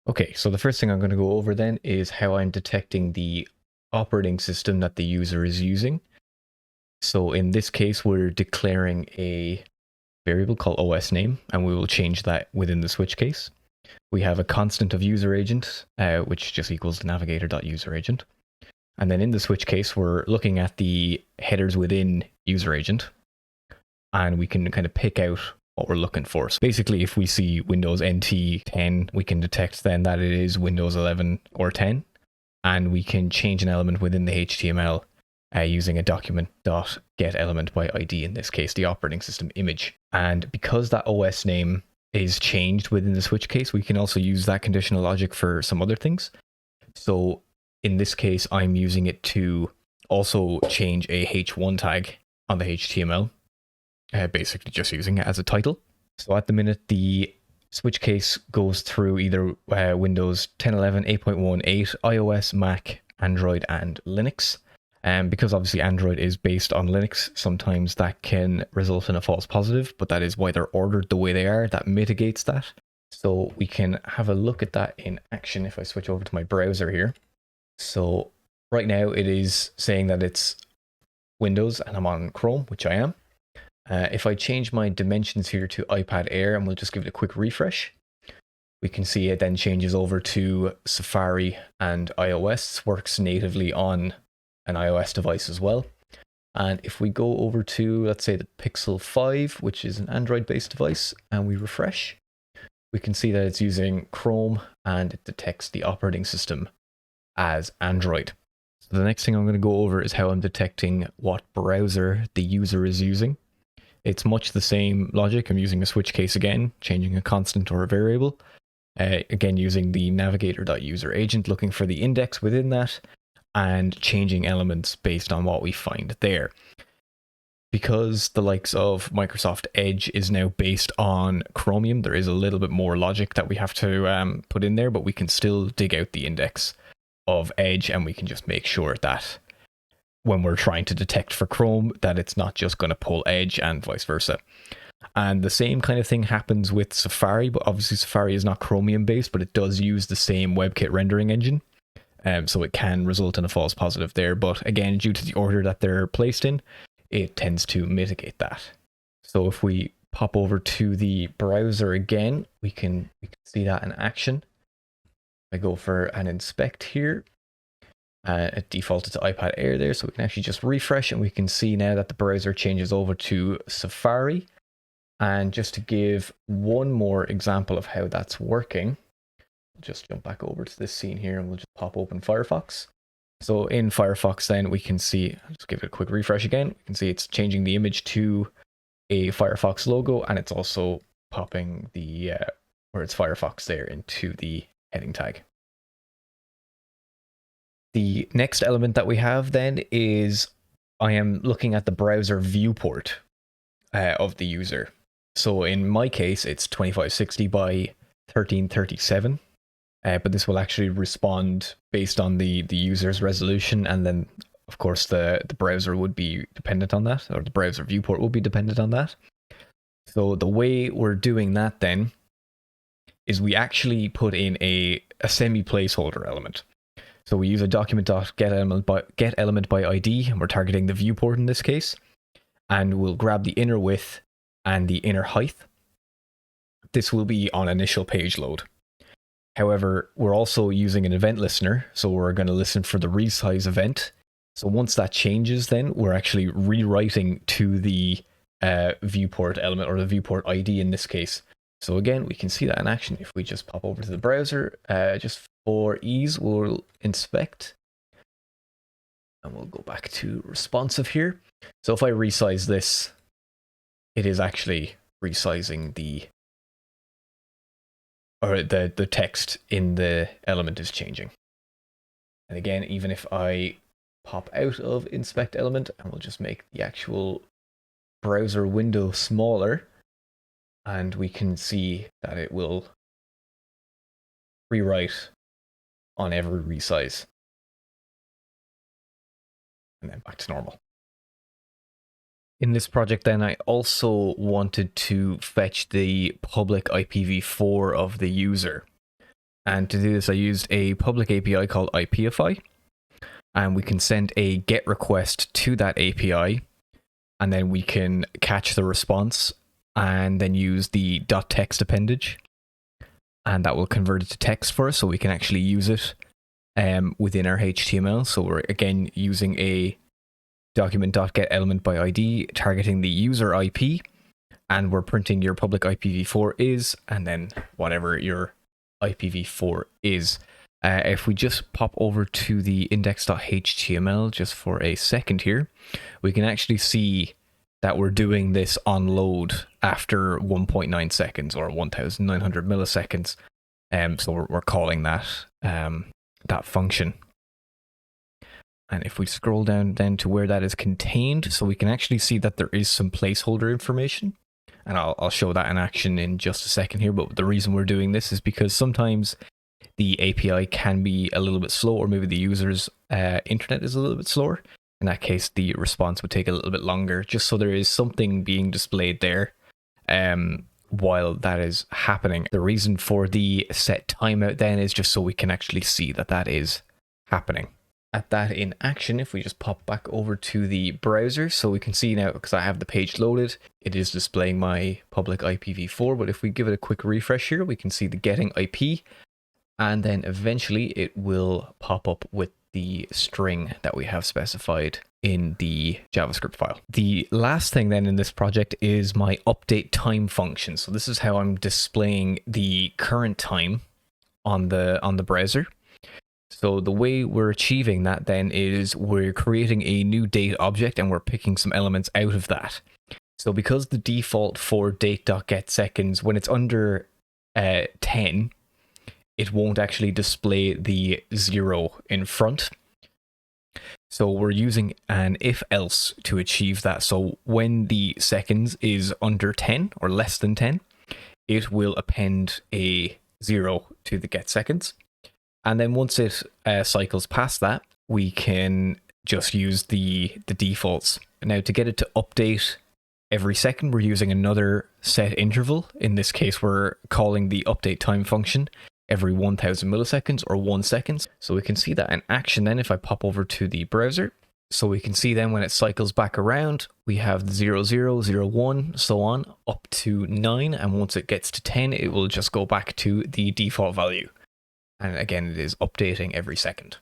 Okay, so the first thing I'm going to go over then is how I'm detecting the operating system that the user is using. So in this case, we're declaring a variable called OS name, and we will change that within the switch case. We have a constant of user agent, which just equals the navigator.userAgent. And then in the switch case, we're looking at the headers within user agent, and we can kind of pick out what we're looking for. So basically, if we see Windows NT 10, we can detect then that it is Windows 11 or 10, and we can change an element within the HTML using a document.getElement by ID, in this case, the operating system image. And because that OS name is changed within the switch case, we can also use that conditional logic for some other things. So in this case, I'm using it to also change a H1 tag on the HTML, basically just using it as a title. So at the minute, the switch case goes through either Windows 10, 11, 8.1, 8, iOS, Mac, Android, and Linux. And because obviously Android is based on Linux, sometimes that can result in a false positive, but that is why they're ordered the way they are. That mitigates that. So we can have a look at that in action if I switch over to my browser here. So right now it is saying that it's Windows and I'm on Chrome, which I am. If I change my dimensions here to iPad Air, and we'll just give it a quick refresh, we can see it then changes over to Safari and iOS. Works natively on an iOS device as well. And if we go over to, let's say, the Pixel 5, which is an Android-based device, and we refresh, we can see that it's using Chrome and it detects the operating system as Android. So the next thing I'm going to go over is how I'm detecting what browser the user is using. It's much the same logic. I'm using a switch case again, changing a constant or a variable. Again, using the navigator.userAgent, looking for the index within that, and changing elements based on what we find there. Because the likes of Microsoft Edge is now based on Chromium, there is a little bit more logic that we have to put in there, but we can still dig out the index of Edge, and we can just make sure that when we're trying to detect for Chrome, that it's not just going to pull Edge and vice versa. And the same kind of thing happens with Safari, but obviously Safari is not Chromium based, but it does use the same WebKit rendering engine. So it can result in a false positive there. But again, due to the order that they're placed in, it tends to mitigate that. So if we pop over to the browser again, we can see that in action. I go for an inspect here. It defaulted to iPad Air there, so we can actually just refresh, and we can see now that the browser changes over to Safari. And just to give one more example of how that's working, we'll just jump back over to this scene here, and we'll just pop open Firefox. So in Firefox then we can see, I'll just give it a quick refresh again, we can see it's changing the image to a Firefox logo, and it's also popping the where it's Firefox there into the heading tag. The next element that we have then is I am looking at the browser viewport of the user. So in my case, it's 2560 by 1337, but this will actually respond based on the user's resolution, and then of course the browser would be dependent on that, or the browser viewport will be dependent on that. So the way we're doing that then is we actually put in a semi placeholder element. So we use a document.getElement by ID, and we're targeting the viewport in this case. And we'll grab the inner width and the inner height. This will be on initial page load. However, we're also using an event listener, so we're going to listen for the resize event. So once that changes, then we're actually rewriting to the viewport element, or the viewport ID in this case. So again, we can see that in action if we just pop over to the browser. Just for ease, we'll inspect. And we'll go back to responsive here. So if I resize this, it is actually resizing the text in the element is changing. And again, even if I pop out of inspect element, and we'll just make the actual browser window smaller, and we can see that it will rewrite on every resize. And then back to normal. In this project then, I also wanted to fetch the public IPv4 of the user. And to do this, I used a public API called IPify, and we can send a GET request to that API, and then we can catch the response and then use the .text appendage, and that will convert it to text for us so we can actually use it within our HTML. So we're again using a document.getElementById targeting the user IP, and we're printing your public IPv4 is, and then whatever your IPv4 is. If we just pop over to the index.html just for a second here, we can actually see that we're doing this on load after 1.9 seconds or 1900 milliseconds. So we're calling that that function. And if we scroll down then to where that is contained, so we can actually see that there is some placeholder information. And I'll show that in action in just a second here. But the reason we're doing this is because sometimes the API can be a little bit slow, or maybe the user's internet is a little bit slower. In that case, the response would take a little bit longer, just so there is something being displayed there while that is happening. The reason for the set timeout then is just so we can actually see that that is happening. At that in action, if we just pop back over to the browser, so we can see now, because I have the page loaded, it is displaying my public IPv4, but if we give it a quick refresh here, we can see the getting IP, and then eventually it will pop up with the string that we have specified in the JavaScript file. The last thing then in this project is my update time function. So this is how I'm displaying the current time on the browser. So the way we're achieving that then is we're creating a new date object and we're picking some elements out of that. So because the default for date.getSeconds, when it's under 10, it won't actually display the 0 in front. So we're using an if-else to achieve that. So when the seconds is under 10 or less than 10, it will append a 0 to the getSeconds. And then once it cycles past that, we can just use the defaults. Now to get it to update every second, we're using another set interval. In this case, we're calling the update time function every 1000 milliseconds or 1 second. So we can see that in action then if I pop over to the browser. So we can see then when it cycles back around, we have 0, 0, 0, 1, so on, up to 9. And once it gets to 10, it will just go back to the default value. And again, it is updating every second.